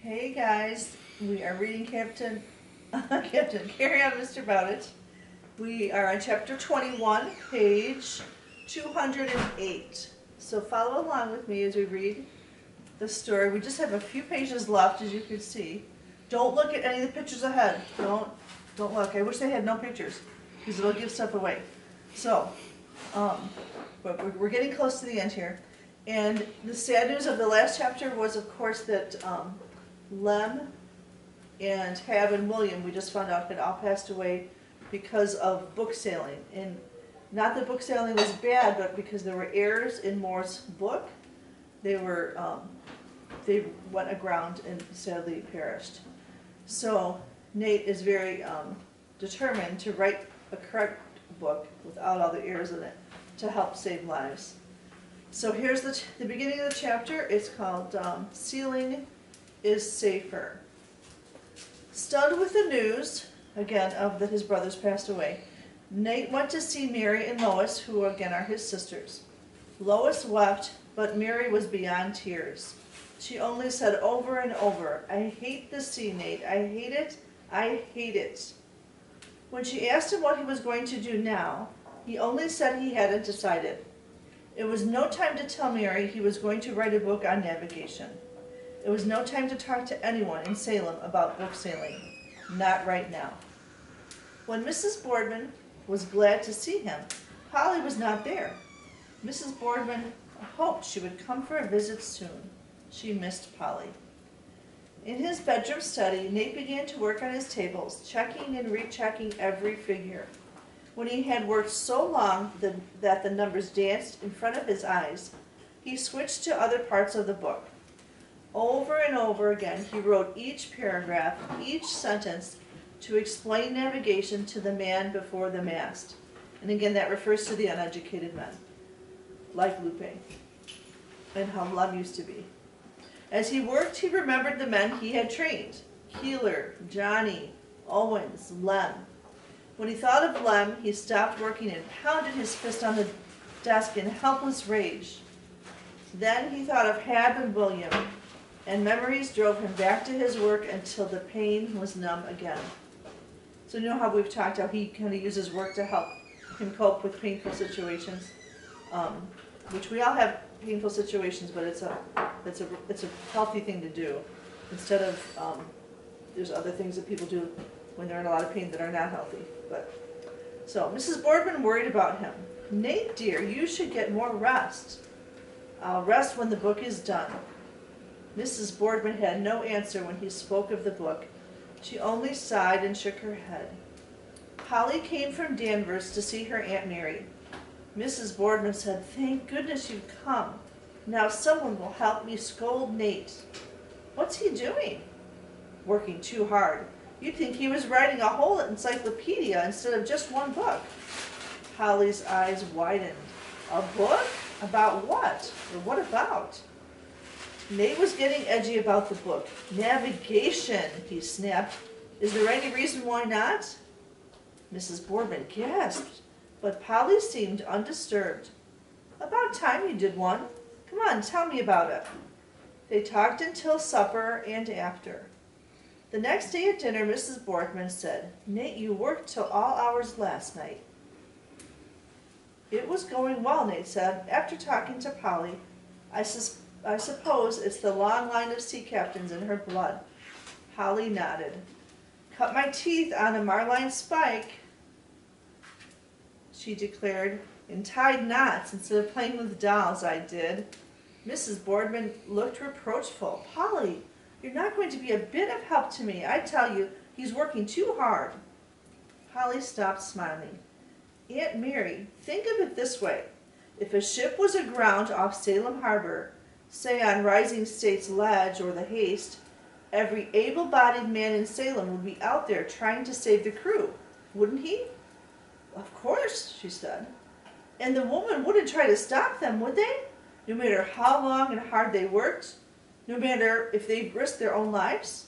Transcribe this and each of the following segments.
Hey guys, we are reading Captain Carry On Mr. Bowditch. We are on chapter 21, page 208. So follow along with me as we read the story. We just have a few pages left, as you can see. Don't look at any of the pictures ahead. Don't look. I wish they had no pictures, because it'll give stuff away. So, but we're getting close to the end here. And the sad news of the last chapter was, of course, that Lem and Hab and William, we just found out, had all passed away because of book sailing. And not that book sailing was bad, but because there were errors in Moore's book, they went aground and sadly perished. So Nate is very determined to write a correct book without all the errors in it to help save lives. So here's the beginning of the chapter. It's called Sealing is Safer. Stunned with the news, again, that his brothers passed away, Nate went to see Mary and Lois, who again are his sisters. Lois wept, but Mary was beyond tears. She only said over and over, "I hate the sea, Nate. I hate it. I hate it." When she asked him what he was going to do now, he only said he hadn't decided. It was no time to tell Mary he was going to write a book on navigation. It was no time to talk to anyone in Salem about book sailing. Not right now. When Mrs. Boardman was glad to see him, Polly was not there. Mrs. Boardman hoped she would come for a visit soon. She missed Polly. In his bedroom study, Nate began to work on his tables, checking and rechecking every figure. When he had worked so long that the numbers danced in front of his eyes, he switched to other parts of the book. Over and over again, he wrote each paragraph, each sentence, to explain navigation to the man before the mast. And again, that refers to the uneducated men, like Lupe, and how Lem used to be. As he worked, he remembered the men he had trained: Keeler, Johnny, Owens, Lem. When he thought of Lem, he stopped working and pounded his fist on the desk in helpless rage. Then he thought of Hab and William, and memories drove him back to his work until the pain was numb again. So you know how we've talked how he kind of uses work to help him cope with painful situations, which we all have painful situations, but it's a healthy thing to do. Instead of there's other things that people do when they're in a lot of pain that are not healthy. So Mrs. Boardman worried about him. "Nate, dear, you should get more rest." "I'll rest when the book is done." Mrs. Boardman had no answer when he spoke of the book. She only sighed and shook her head. Polly came from Danvers to see her Aunt Mary. Mrs. Boardman said, "Thank goodness you've come. Now someone will help me scold Nate." "What's he doing?" "Working too hard. You'd think he was writing a whole encyclopedia instead of just one book." Polly's eyes widened. "A book? About what? Or what about?" Nate was getting edgy about the book. "Navigation," he snapped. "Is there any reason why not?" Mrs. Boardman gasped, but Polly seemed undisturbed. "About time you did one. Come on, tell me about it." They talked until supper and after. The next day at dinner, Mrs. Boardman said, "Nate, you worked till all hours last night." "It was going well," Nate said. "After talking to Polly, I suppose it's the long line of sea captains in her blood." Polly nodded. "Cut my teeth on a marline spike," she declared, "and tied knots instead of playing with dolls, I did." Mrs. Boardman looked reproachful. "Polly, you're not going to be a bit of help to me. I tell you, he's working too hard." Polly stopped smiling. "Aunt Mary, think of it this way. If a ship was aground off Salem Harbor, say on Rising States Ledge or the Haste, every able-bodied man in Salem would be out there trying to save the crew, wouldn't he?" "Of course," she said. "And the woman wouldn't try to stop them, would they? No matter how long and hard they worked? No matter if they risked their own lives?"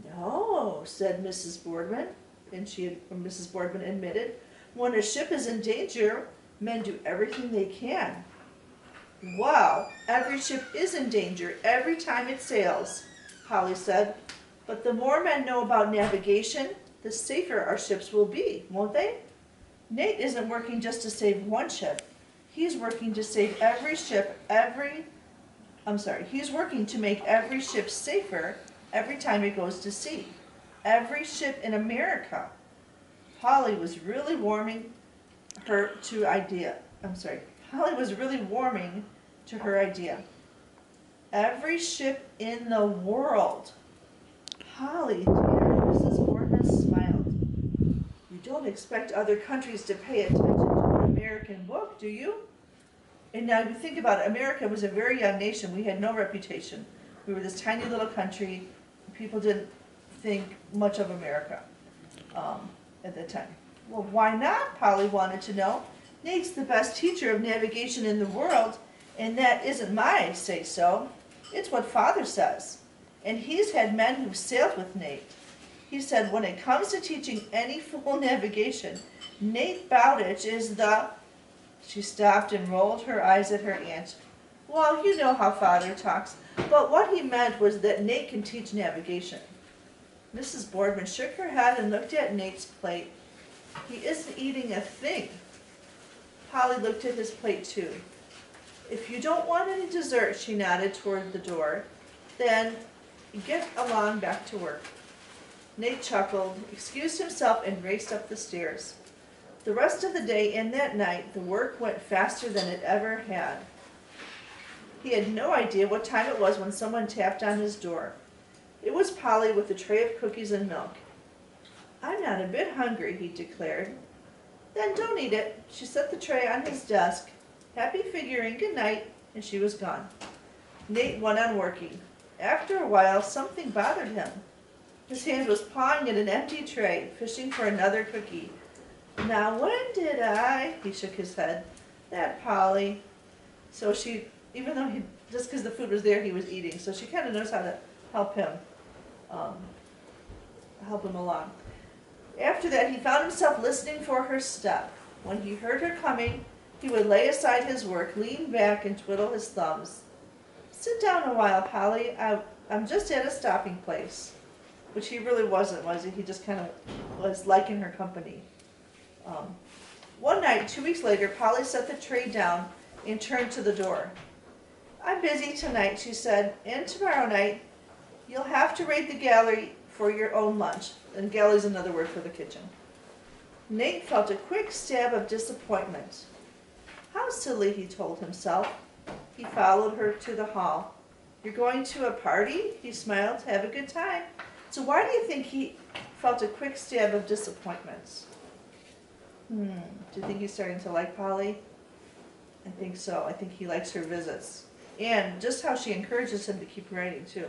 "No," said Mrs. Boardman, and Mrs. Boardman admitted, "when a ship is in danger, men do everything they can." "Well, every ship is in danger every time it sails. Polly said. But the more men know about navigation, the safer our ships will be, won't they? Nate isn't working just to save one ship. He's working to save he's working to make every ship safer every time it goes to sea. Every ship in America. Polly was really warming Polly was really warming to her idea. Every ship in the world. Polly, dear, Mrs. Boardman smiled. You don't expect other countries to pay attention to an American book, do you? And now you think about it, America was a very young nation. We had no reputation. We were this tiny little country. People didn't think much of America at that time. Well, why not? Polly wanted to know. Nate's the best teacher of navigation in the world, and that isn't my say-so. It's what Father says. And he's had men who've sailed with Nate. He said when it comes to teaching any full navigation, Nate Bowditch is the... She stopped and rolled her eyes at her aunt. Well, you know how Father talks, but what he meant was that Nate can teach navigation. Mrs. Boardman shook her head and looked at Nate's plate. He isn't eating a thing. Polly looked at his plate too. If you don't want any dessert, she nodded toward the door, then get along back to work. Nate chuckled, excused himself, and raced up the stairs. The rest of the day and that night, the work went faster than it ever had. He had no idea what time it was when someone tapped on his door. It was Polly with a tray of cookies and milk. I'm not a bit hungry, he declared. Then don't eat it. She set the tray on his desk. Happy figuring good night, and she was gone. Nate went on working. After a while, something bothered him. His hand was pawing at an empty tray, fishing for another cookie. Now when did I? He shook his head. That Polly. So she, even though just because the food was there, he was eating. So she kind of knows how to help him along. After that, he found himself listening for her step. When he heard her coming, he would lay aside his work, lean back, and twiddle his thumbs. Sit down a while, Polly. I'm just at a stopping place. Which he really wasn't, was he? He just kind of was liking her company. One night, 2 weeks later, Polly set the tray down and turned to the door. I'm busy tonight, she said, and tomorrow night you'll have to raid the galley for your own lunch. And galley's another word for the kitchen. Nate felt a quick stab of disappointment. How silly, he told himself. He followed her to the hall. You're going to a party? He smiled. Have a good time. So why do you think he felt a quick stab of disappointment? Do you think he's starting to like Polly? I think so. I think he likes her visits. And just how she encourages him to keep writing, too.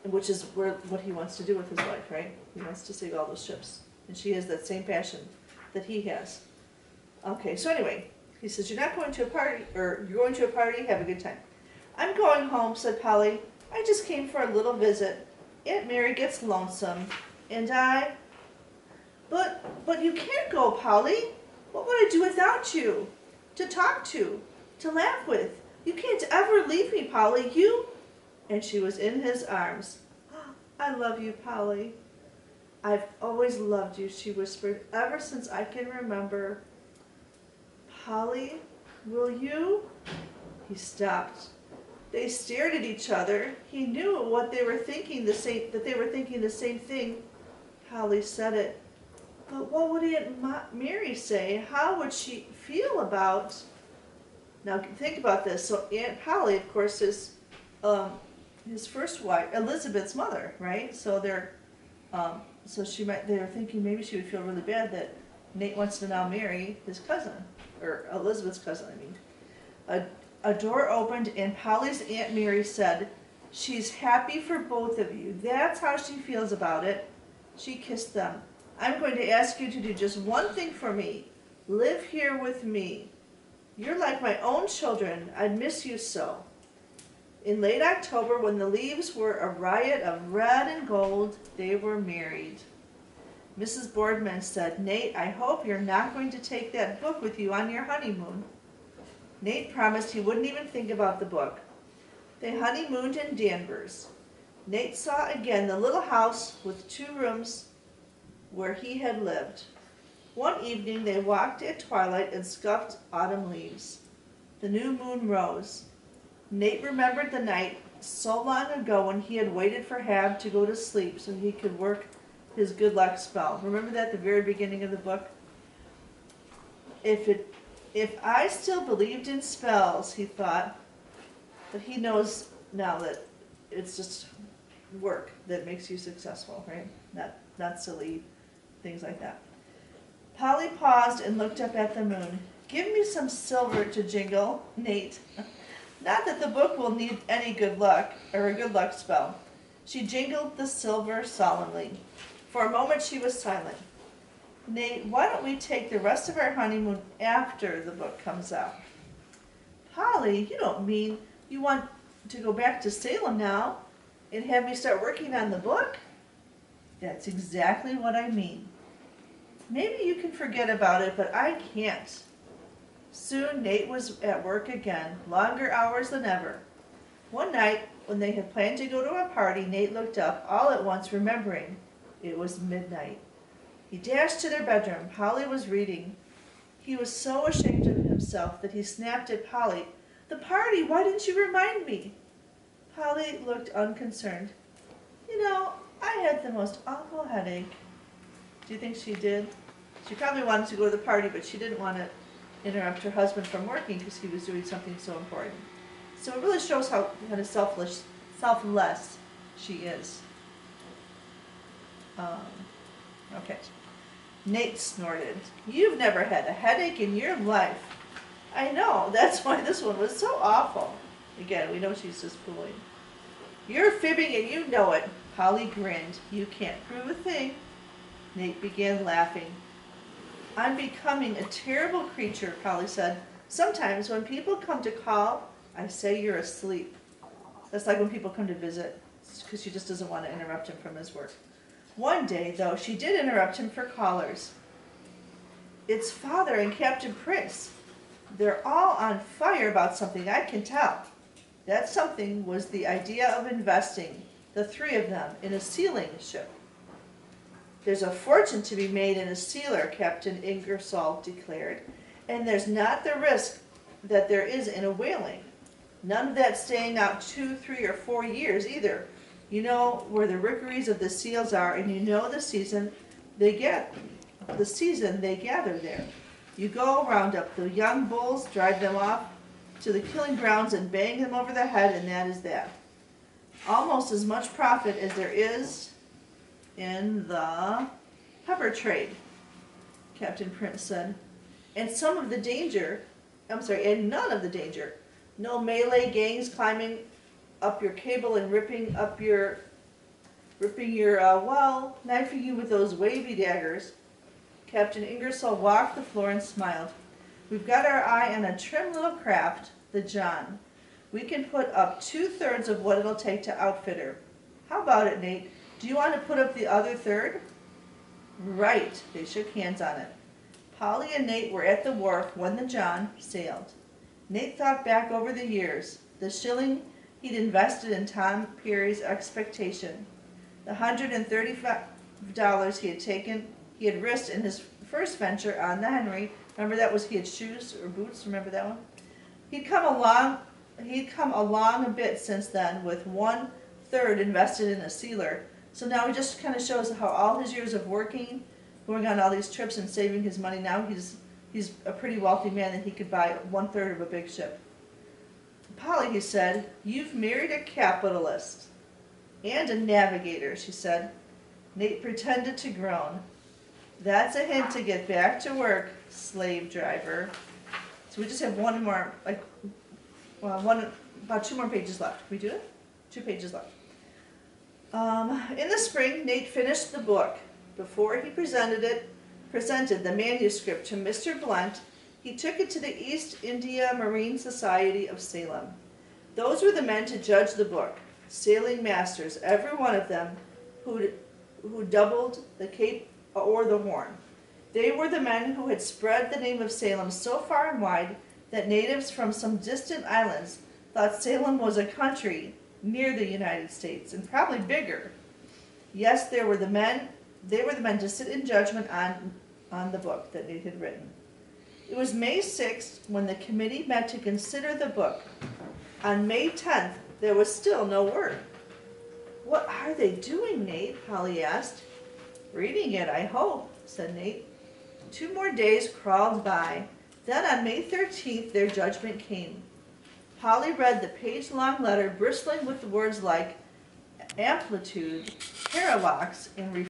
Which is what he wants to do with his life, right? He wants to save all those ships. And she has that same passion that he has. Okay, so anyway, he says, you're not going to a party, or you're going to a party, have a good time. I'm going home, said Polly. I just came for a little visit. Aunt Mary gets lonesome, and I... But you can't go, Polly. What would I do without you? To talk to laugh with. You can't ever leave me, Polly. You... And she was in his arms. I love you, Polly. I've always loved you, she whispered, ever since I can remember. Polly, will you? He stopped. They stared at each other. He knew what they were thinking, that they were thinking the same thing. Polly said it. But what would Aunt Mary say? How would she feel about... Now think about this. So Aunt Polly, of course, is his first wife, Elizabeth's mother, right? So they're thinking maybe she would feel really bad that Nate wants to now marry his cousin, or Elizabeth's cousin, I mean. A door opened and Polly's Aunt Mary said, she's happy for both of you. That's how she feels about it. She kissed them. I'm going to ask you to do just one thing for me. Live here with me. You're like my own children. I'd miss you so. In late October, when the leaves were a riot of red and gold, they were married. Mrs. Boardman said, Nate, I hope you're not going to take that book with you on your honeymoon. Nate promised he wouldn't even think about the book. They honeymooned in Danvers. Nate saw again the little house with 2 rooms where he had lived. One evening they walked at twilight and scuffed autumn leaves. The new moon rose. Nate remembered the night so long ago when he had waited for Hab to go to sleep so he could work his good luck spell. Remember that at the very beginning of the book? If I still believed in spells, he thought, but he knows now that it's just work that makes you successful, right? Not silly things like that. Polly paused and looked up at the moon. Give me some silver to jingle, Nate. Not that the book will need any good luck, or a good luck spell. She jingled the silver solemnly. For a moment she was silent. Nate, why don't we take the rest of our honeymoon after the book comes out? Polly, you don't mean you want to go back to Salem now and have me start working on the book? That's exactly what I mean. Maybe you can forget about it, but I can't. Soon Nate was at work again, longer hours than ever. One night, when they had planned to go to a party, Nate looked up, all at once remembering it was midnight. He dashed to their bedroom. Polly was reading. He was so ashamed of himself that he snapped at Polly. The party, why didn't you remind me? Polly looked unconcerned. You know, I had the most awful headache. Do you think she did? She probably wanted to go to the party, but she didn't want to interrupt her husband from working because he was doing something so important. So it really shows how kind of selfless she is. Okay. Nate snorted. You've never had a headache in your life. I know, that's why this one was so awful. Again, we know she's just fooling. You're fibbing and you know it. Polly grinned. You can't prove a thing. Nate began laughing. I'm becoming a terrible creature, Polly said. Sometimes when people come to call, I say you're asleep. That's like when people come to visit, because she just doesn't want to interrupt him from his work. One day, though, she did interrupt him for callers. It's Father and Captain Prince. They're all on fire about something, I can tell. That something was the idea of investing, the 3 of them, in a sealing ship. There's a fortune to be made in a sealer, Captain Ingersoll declared, and there's not the risk that there is in a whaling. None of that staying out 2, 3, or 4 years either. You know where the rookeries of the seals are, and you know the season they gather there. You go round up the young bulls, drive them off to the killing grounds, and bang them over the head, and that is that. Almost as much profit as there is in the pepper trade, Captain Prince said. And none of the danger. No melee gangs climbing up your cable and ripping your knifing you with those wavy daggers. Captain Ingersoll walked the floor and smiled. We've got our eye on a trim little craft, the John. We can put up 2/3 of what it'll take to outfit her. How about it, Nate? Do you want to put up the other third? Right. They shook hands on it. Polly and Nate were at the wharf when the John sailed. Nate thought back over the years, the shilling he'd invested in Tom Peary's expectation, the $135 he had risked in his first venture on the Henry. Remember that was he had shoes or boots? Remember that one? He'd come along a bit since then with 1/3 invested in a sealer. So now he just kind of shows how all his years of working, going on all these trips and saving his money, now he's a pretty wealthy man and he could buy 1/3 of a big ship. Polly, he said, you've married a capitalist and a navigator, she said. Nate pretended to groan. That's a hint to get back to work, slave driver. So we just have about 2 more pages left. Can we do it? 2 pages left. In the spring, Nate finished the book. Before he presented the manuscript to Mr. Blunt, he took it to the East India Marine Society of Salem. Those were the men to judge the book, sailing masters, every one of them who doubled the Cape or the Horn. They were the men who had spread the name of Salem so far and wide that natives from some distant islands thought Salem was a country near the United States and probably bigger. Yes, they were the men to sit in judgment on the book that Nate had written. It was May 6th when the committee met to consider the book. On May 10th, there was still no word. What are they doing, Nate? Holly asked. Reading it, I hope, said Nate. 2 more days crawled by. Then on May 13th, their judgment came. Holly read the page-long letter bristling with words like amplitude, paradox, and